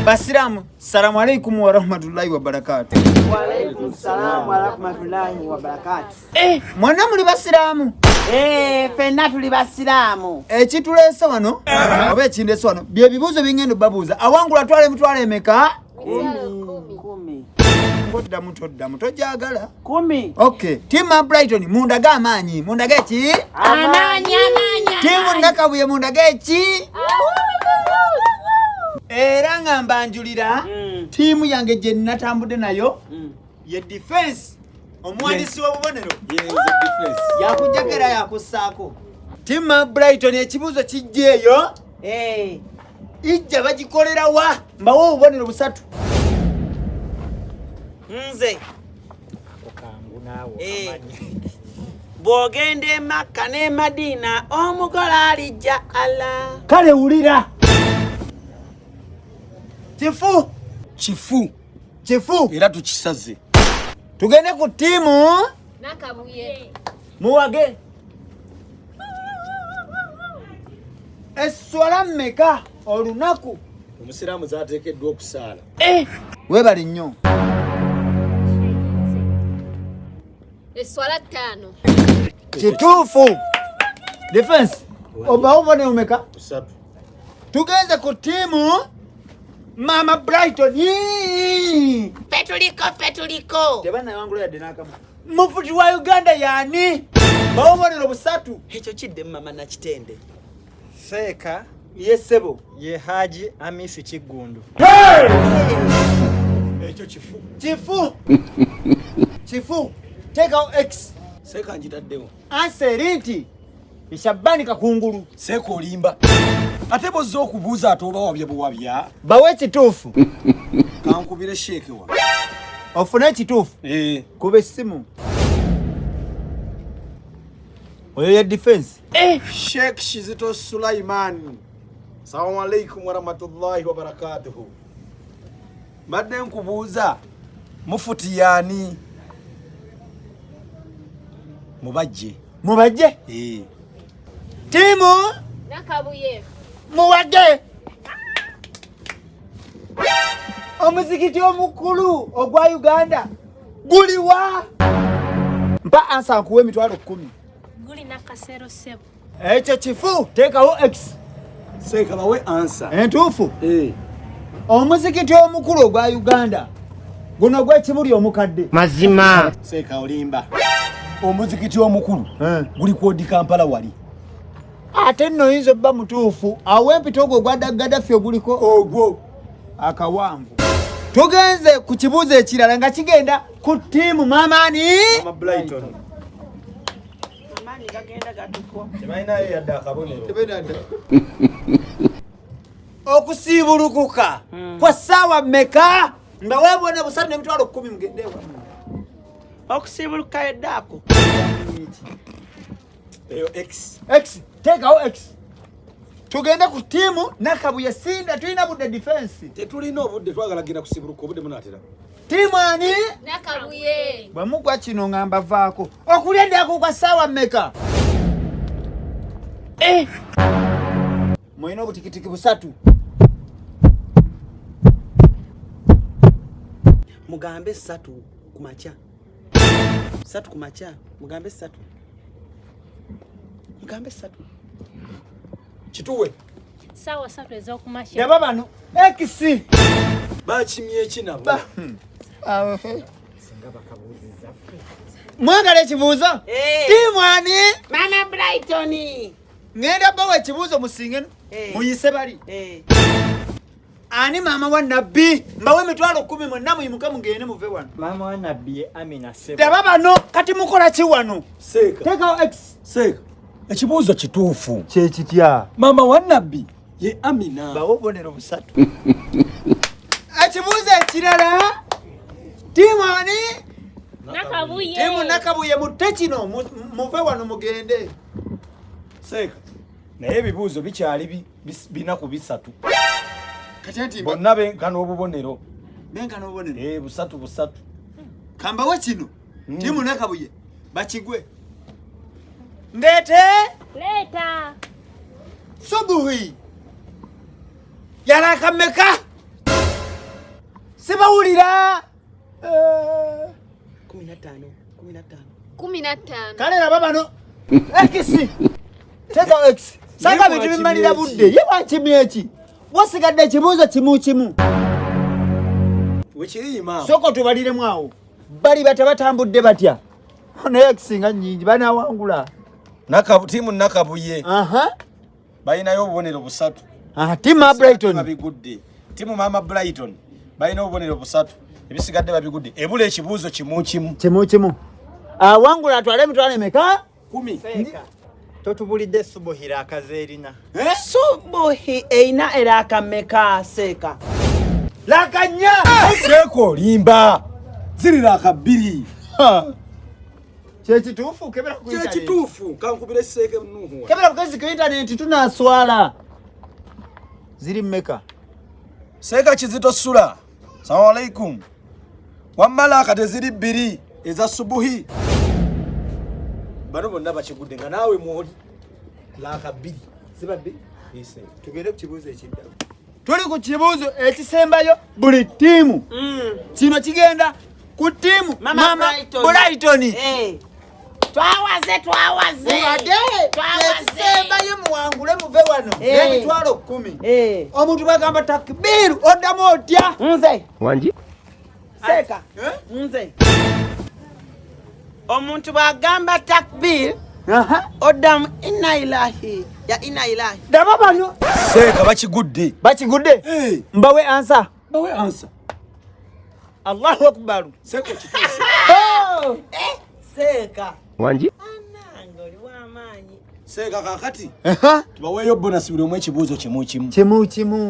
Basiramu, salamu alaikum wa rahmatullahi wa barakatuh. Wa alaikum salam wa rahmatullahi wa barakatuh. Mwana muli basiramu? Fenna tuli basiramu. Ekitulese wano, oba ekindese wano, bye bibuuzo bingendo babuuza. Awangula twale mutwale emeka? 10. Toddamu tojagala. 10. Okay. Team Maama Brighton mundaga amaanyi. Mundaga eki? Amaanyi. Team Nakabuye mundaga eki? Era ngamba njulira team yange je natambudde nayo ye defense omwandisi w'obubonero defense yakujagera yakussaako. Team Maama Brighton ekibuuzo kijjeeyo ijja bagikolera wa mbawo obubonero busatu. Nze okangu naawe bw'ogenda Makka ne Madina omugole alijja Allah. Kale wulira Chifu era tukisaze tugende ku tiimu Nakabuye muwage eswala mmeka olunaku omusiraamu zaateekeddwa okusaala webali nnyo eswala 5 kituufu defense obawo bone umeka 3 tugenze ku tiimu Maama Brighton Fetuliko tebana wangulu yadde n'akamu mufuti wa Uganda yani bawo bonero busatu ekyo kidde mama na kitende Seeka yesebo ye Haji Amisi Kigundu. ekyo chifu take out X seeka njitaddewo answer nti Shabani kakungulu seeka olimba ate bozza okubuuza ate oba wabya buwabya bawe ekituufu kankubire sheeke wa ofune ekituufu kuba essimu oyo ye defense Sheikh Shizito Sulaiman. Assalamu alaikum wa rahmatullahi wa barakatuhu. Mbadde nkubuuza mufuti yani mubajje tiimu Nakabuye muwage omuzikiti omukulu ogwa Uganda guliwa mpa ansa nkuwe emitwalo 10 guli nakasero sebo ekyo kifu teekawo X seeka bawe ansa entuufu omuzikiti omukulu ogwa Uganda guno gw'ekibuli omukadde Mazima seeka olimba omuzikiti omukulu guli kwodi Kampala wali ate nno oyinza obba mutuufu awo empita ogwo ogwa Gaddafi oguliko ogwo akawanvu. Tugenze ku kibuuzo ekirala nga kigenda ku tiimu Maama Brighton. Amani gagenda gatuko Tebalina yadde akabonero. okusiibulukuka kwa ssaawa mmeka nga weebona busatu n'emitwalo 10 mugendeewa okusiibuluka eddaako Eyo X teekawo X tugende ku tiimu Nakabuye sinda tulina budde defense tetulina obudde twagalagira kusibuluka obudde munaatera tiimu ani Nakabuye bwe mugwa kino nga mbavaako okulya endaako kwa ssaawa mmeka mulina obutikitiki busatu mugambe 3 kumakya 3 kumakya mugambe 3 kituwe sawa 3 ez'okumakya yaba bano X bakimye ekinabo mwagala ekibuuzo tiimu ani Maama Brighton ngenda bawa ekibuuzo musinge muyise bali ani maama wa nabbi mbawe emitwalo 10 mwenna muyimuke mugende muve wano Maama wa Nabbi ye Amina Sebo. daba bano kati mukola ki wano seeka teekawo X seeka ekibuuzo kituufu kyekitya maama wa Nabbi ye Amina bawe obubonero busatu ekibuuzo ekirala tiimu ani Nakabuye tiimu Nakabuye mutte kino muve wano mugende seeka naye ebibuuzo bikyali binaku 3 kati nti bonna benkana obubonero benkana obubonero busatu kambawe kino tiimu Nakabuye bakigwe ndete leta subuhi yarakameka Sibawulira. 15. Kale na baba no. X. Teka X. Sanga bitu bimalira budde. Ye wanchimyechi. Wasigadde kibuuzo kimu. Wekirima. Soko tubalire mwawo. Bali batabatambudde batya. Ono X nga nyingi bana wangula. Timu nakabuye. Aha. Bayinayo obubonero busatu. Timu Maama Brighton. Babigudde. Timu Maama Brighton. Bayina obubonero busatu. Ebisigadde babigudde. Ebula ekibuuzo kimu. Wangula atwale emitwalo emeka? 10. Seeka. Totubulidde subuhira akazeerina. Subuhi eina eraka meka Seeka. Lakanya. Seeko limba. Zirira akabiri. Kyekituufu kebera ku internet. Kyekituufu kankubire Seeka Nuhu. Kebera ku internet tunaswala. Ziri meka. Seeka Kizito Sula. Assalamu alaikum. Wamala kate ziri bbiri eza subuhi. Bano bonna bakigudde nga naawe mwoli. Laka bbiri. Ziba bbiri? Ise. Tugende ku kibuuzo ekiddamu. Tuli ku kibuuzo ekisembayo buli tiimu. Kino kigenda ku tiimu Maama Brighton. Twawaze. Ekisembayo muwangule muve wano. Emitwalo 10. Omuntu bagamba takbiru oddamu otya? Nze. Wanji? Seeka. Nze. Omuntu bagamba takbir. Oddamu inna ilahi. Ya inna ilahi. Daba bano. Seeka bakigudde. Mbawe answer. Bawe answer. Allahu akbar. Seeko kituufu. Seeka. Wanji? Anangoli w'amaanyi. Seeka kakati. Tubaweeyo bonus buli omu ekibuuzo kimu.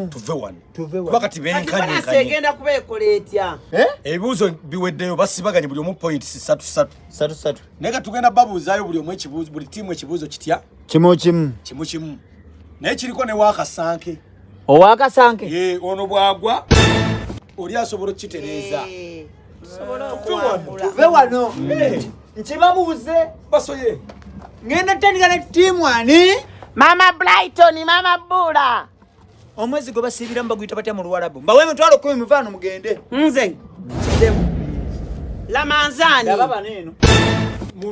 Tuve wano. Kuba kati benkanye. Segenda kubeekola etya? Ebibuuzo biweddeyo basibaganye buli omu points 3. Naye ka tugenda babuuzaayo buli omu ekibuuzo, buli tiimu ekibuuzo kitya? Kimu. Naye kiriko ne Wakasanke. Owakasanke? Ono bwagwa oli asobola okukitereeza. Tuve wano. Nkibabuuze. Basoye. Ngenda tandika ne tiimu ani? Maama Brighton, Maama Bula. Omwezi gwe basiibira mbaguyita batya mu Luwarabu. Mbawe emitwalo 10 muvaano mugende. Nze. Lamanzani. Daba bano eno. Mu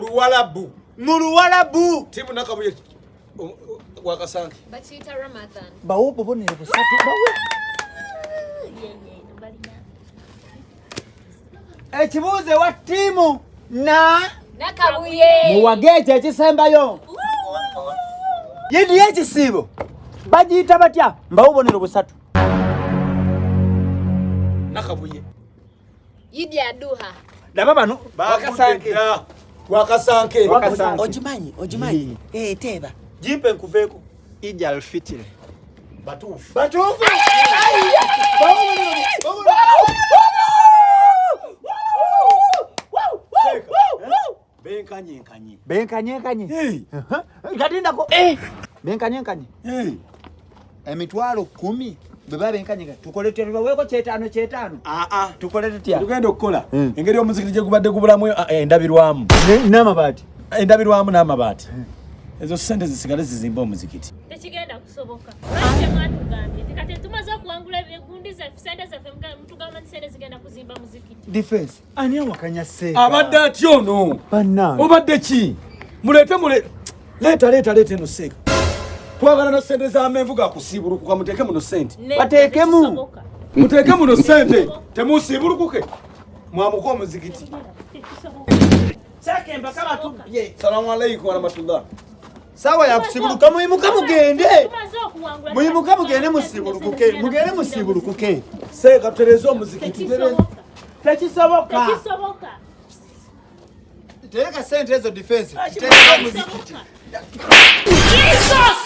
Luwarabu. Tiimu nakabuye Wakasanke. Bakiyita Ramadan. Bawo obubonero busatu bawe. Ekibuuzo wa tiimu Nakabuye. muwage ekisembayo. Yindi y'ekisiibo bagiyita batya? Mbawo obubonero busatu. Nakabuye. Idi Aduha. Daba bano. Wakasanke. Ojimanyi. Teeba. Jimpe nkuveeko. Idi Alfitiri. Batuufu. Benkanye. Katindako. Benkanye. Emitwalo 10 beba benkanye. Tukole tubaweeko 5. Tukole tutya? Tugenda okukola. Engeri omuzikiti gye gubadde gubulamu endabirwamu. N'amabaati. Endabirwamu n'amabaati. Ezo sente zisigale zizimba omuzikiti. Tekigenda kusoboka. Lwaki mwatugambye kati tumaze okuwangula egundi zaffe sente zaffe mutugamba nti sente zigenda kuzimba muzikiti. Defense. Ani awakanya Seeka? Abadde atya ono? Bannange. Obadde ki? Mulete. Leeta eno Seeka. Twagala na sente z'amenvu gakusiibulukuka muteeke muno sente. Bateekemu. Muteeke muno sente. Temusiibulukuke. Mwamuka omuzikiti. Seeka embaka batubye. Salamu alaikum wa rahmatullah. Sawa ya kusibuluka muyimuka mugende. Tumaze okuwangula. Muyimuka mugende musibulukuke. Seeka tutereze omuzikiti. Tekisoboka. Tereka sente ezo defense. Tereka omuzikiti. Jesus!